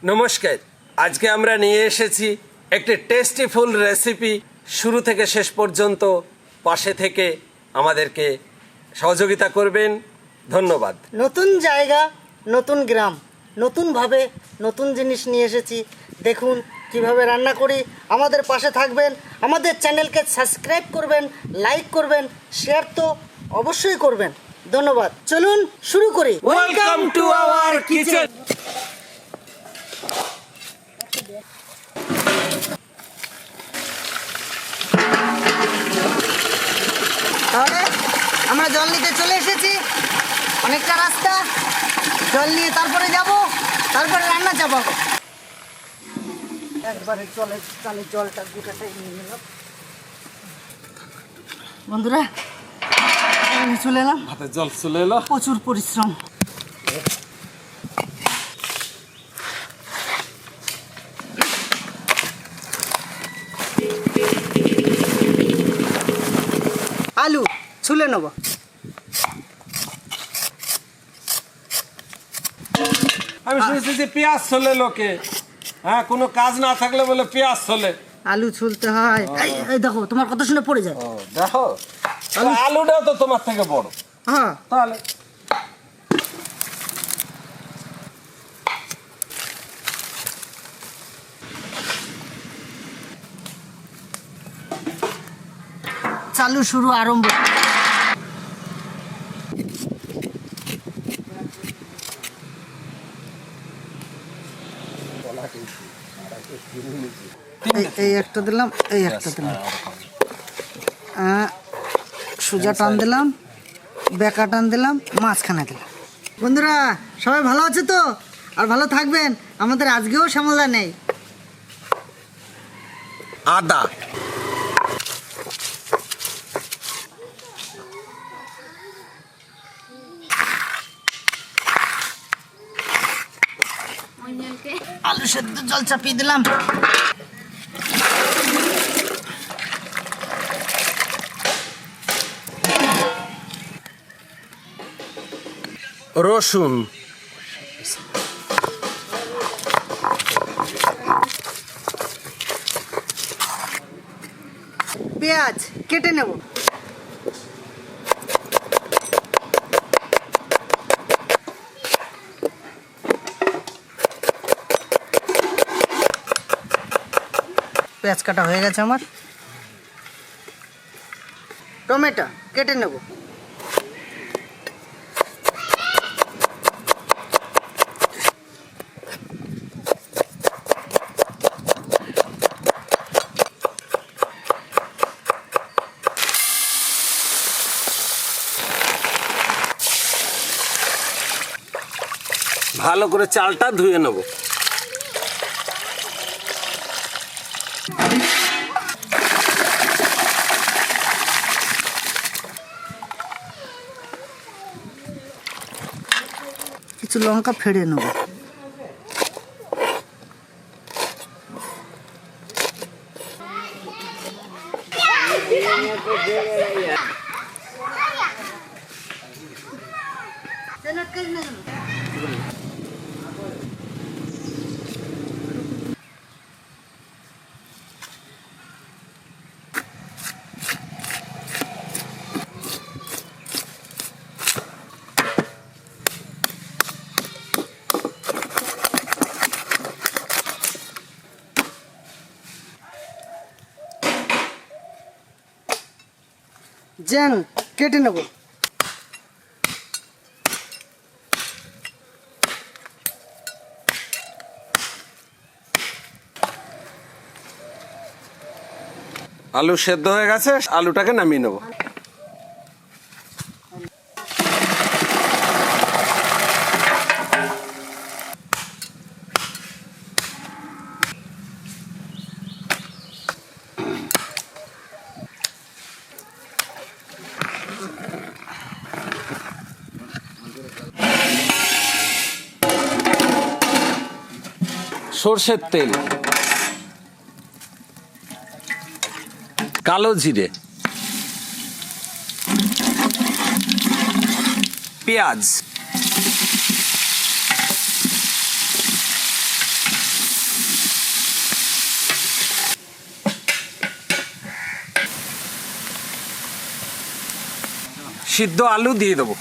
নমস্কার। আজকে আমরা নিয়ে এসেছি একটি টেস্টিফুল রেসিপি। শুরু থেকে শেষ পর্যন্ত পাশে থেকে আমাদেরকে সহযোগিতা করবেন। ধন্যবাদ। নতুন জায়গা, নতুন গ্রাম, নতুনভাবে নতুন জিনিস নিয়ে এসেছি। দেখুন কিভাবে রান্না করি। আমাদের পাশে থাকবেন, আমাদের চ্যানেলকে সাবস্ক্রাইব করবেন, লাইক করবেন, শেয়ার তো অবশ্যই করবেন। ধন্যবাদ। চলুন শুরু করি। Welcome to our kitchen. তাহলে আমরা জল নিতে চলে এসেছি। অনেকটা রাস্তা জল নিয়ে তারপরে যাব, তারপরে রান্না চাপাবো। একবারে চালে জলটা গোটাটাই নিয়ে নিলাম। বন্ধুরা চলে এলাম, হাতে জল চলে এলো। প্রচুর পরিশ্রম। আলু ছুলে নেব। আমি শুনেছি যে পেঁয়াজ ছলে লোকে, হ্যাঁ, কোনো কাজ না থাকলে বলে পেঁয়াজ ছলে। আলু ছুলতে হয়। এই দেখো তোমার কথা শুনে পড়ে যায়। দেখো আলুটাও তো তোমার থেকে বড়। হ্যাঁ তাহলে চালু শুরু আরম্ভ। এই একটা দিলাম, এই একটা দিলাম, সোজা টান দিলাম, বেকা টান দিলাম, মাঝখানে দিলাম। বন্ধুরা সবাই ভালো আছে তো? আর ভালো থাকবেন। আমাদের আজকেও সামলা নেই। আদা, আলু সেদ্ধ জল চাপিয়ে দিলাম। রসুন, পেঁয়াজ কেটে নেব। পেঁয়াজ কাটা হয়ে গেছে আমার। টমেটো কেটে নেব। ভালো করে চালটা ধুয়ে নেব। কিছু লঙ্কা ফেড়ে নেব। জ্যাং কেটে নেব। আলু সেদ্ধ হয়ে গেছে, আলুটাকে নামিয়ে নেব। সরষের তেল, কালো জিরে, পেঁয়াজ, সিদ্ধ আলু দিয়ে দেবো।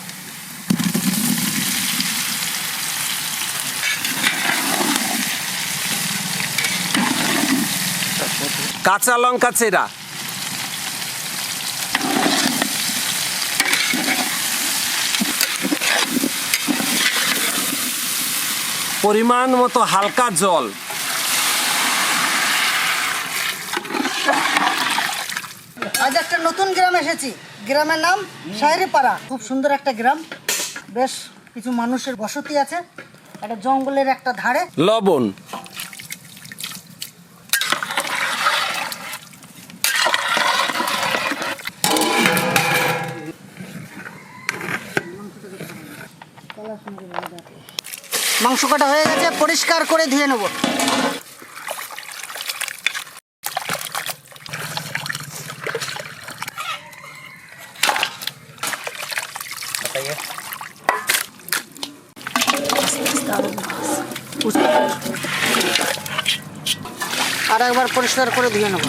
কাঁচা লঙ্কা চেরা, পরিমাণ মতো হালকা জল, আজ একটা নতুন গ্রাম এসেছি। গ্রামের নাম শাহেরিপাড়া। খুব সুন্দর একটা গ্রাম, বেশ কিছু মানুষের বসতি আছে, একটা জঙ্গলের একটা ধারে। লবণ, মাংস কাটা হয়ে গেছে, পরিষ্কার করে ধুয়ে নেব। আর একবার পরিষ্কার করে ধুয়ে নেব।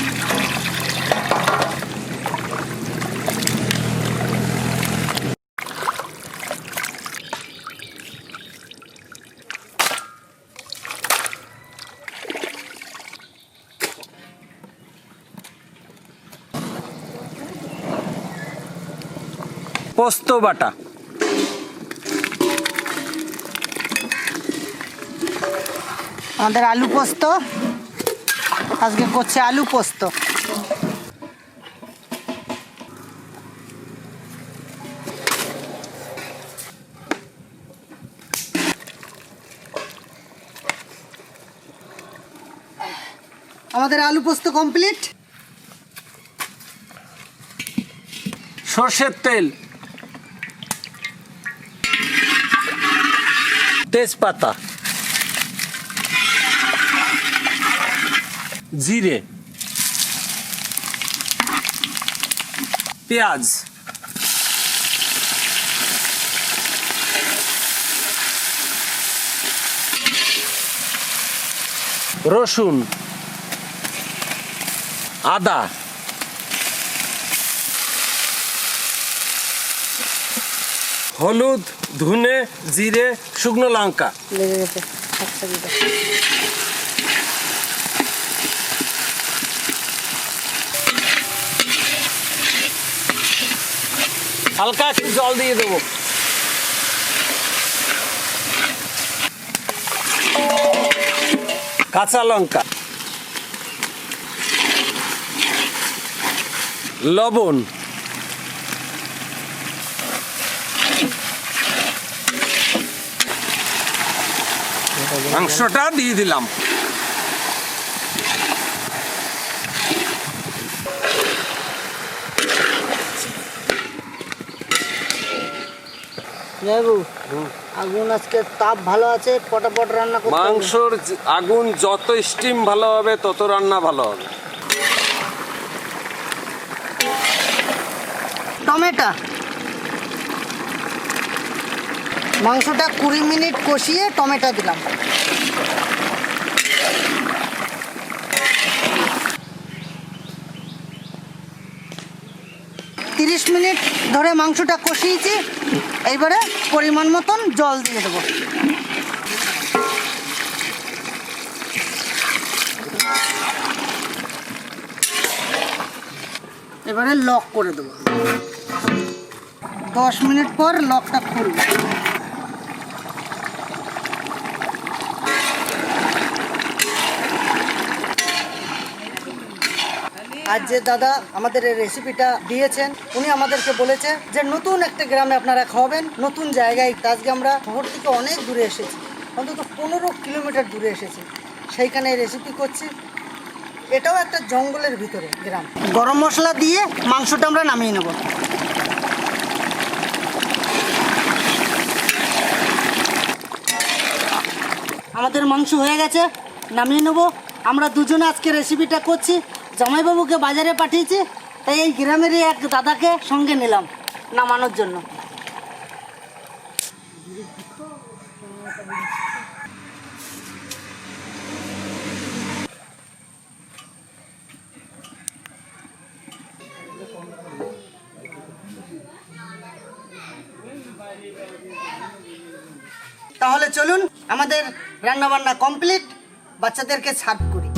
পোস্ত বাটা, আমাদের আলু পোস্ত আজকে করছে, আলু পোস্ত। আমাদের আলু পোস্ত কমপ্লিট। সর্ষের তেল, তেজপাতা, জিরে, পেঁয়াজ, রসুন, আদা, হলুদ, ধনে, জিরে, শুকনো লঙ্কা, লেগে গেছে। হালকা একটু জল দিয়ে দেবো। কাঁচা লঙ্কা, লবণ, মাংসটা দিয়ে দিলাম। আগুন আজকে তাপ ভালো আছে, পটাপট রান্না করতে হবে। মাংসর আগুন যত স্টিম ভালো হবে তত রান্না ভালো হবে। টমেটো, মাংসটা 20 মিনিট কষিয়ে টমেটো দিলাম। তিরিশ মিনিট ধরে মাংসটা কষিয়েছি, এইবারে পরিমাণ মতন জল দিয়ে দেবো। এবারে লক করে দেবো। 10 মিনিট পর লকটা খুলবো। আজ যে দাদা আমাদের এই রেসিপিটা দিয়েছেন, উনি আমাদেরকে বলেছে যে নতুন একটা গ্রামে আপনারা খাওয়াবেন, নতুন জায়গায়। আজকে আমরা শহর থেকে অনেক দূরে এসেছি, অন্তত 15 কিলোমিটার দূরে এসেছি, সেইখানে রেসিপি করছি। এটাও একটা জঙ্গলের ভিতরে গ্রাম। গরম মশলা দিয়ে মাংসটা আমরা নামিয়ে নেব। আমাদের মাংস হয়ে গেছে, নামিয়ে নেব। আমরা দুজনে আজকে রেসিপিটা করছি, জামাইবাবুকে বাজারে পাঠিয়েছি, তাই এই গ্রামেরই এক দাদাকে সঙ্গে নিলাম নামানোর জন্য। তাহলে চলুন আমাদের রান্নাবান্না কমপ্লিট, বাচ্চাদেরকে সার্ভ করি।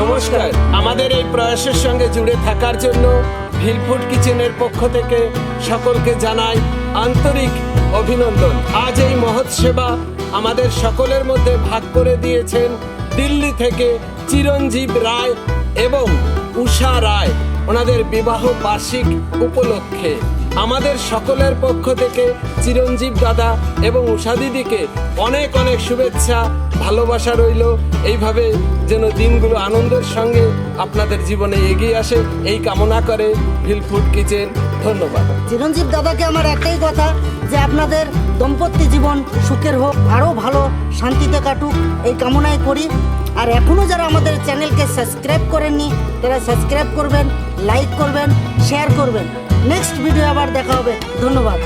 নমস্কার, আমাদের এই প্রয়াসের সঙ্গে জুড়ে থাকার জন্য ভিল ফুড কিচেনের পক্ষ থেকে সকলকে জানাই আন্তরিক অভিনন্দন। আজ এই মহৎ সেবা আমাদের সকলের মধ্যে ভাগ করে দিয়েছেন দিল্লি থেকে চিরঞ্জীব রায় এবং উষা রায়, ওনাদের বিবাহ বার্ষিক উপলক্ষে। আমাদের সকলের পক্ষ থেকে চিরঞ্জীব দাদা এবং উষা দিদিকে অনেক অনেক শুভেচ্ছা, ভালোবাসা রইল। এইভাবে যেন দিনগুলো আনন্দের সঙ্গে আপনাদের জীবনে এগিয়ে আসে, এই কামনা করে ভিল ফুড কিচেন। ধন্যবাদ। চিরঞ্জীব দাদাকে আমার একটাই কথা, যে আপনাদের দাম্পত্য জীবন সুখের হোক, আরও ভালো শান্তিতে কাটুক, এই কামনাই করি। আর এখনও যারা আমাদের চ্যানেলকে সাবস্ক্রাইব করেননি, তারা সাবস্ক্রাইব করবেন, লাইক করবেন, শেয়ার করবেন। নেক্সট ভিডিও আবার দেখা হবে। ধন্যবাদ।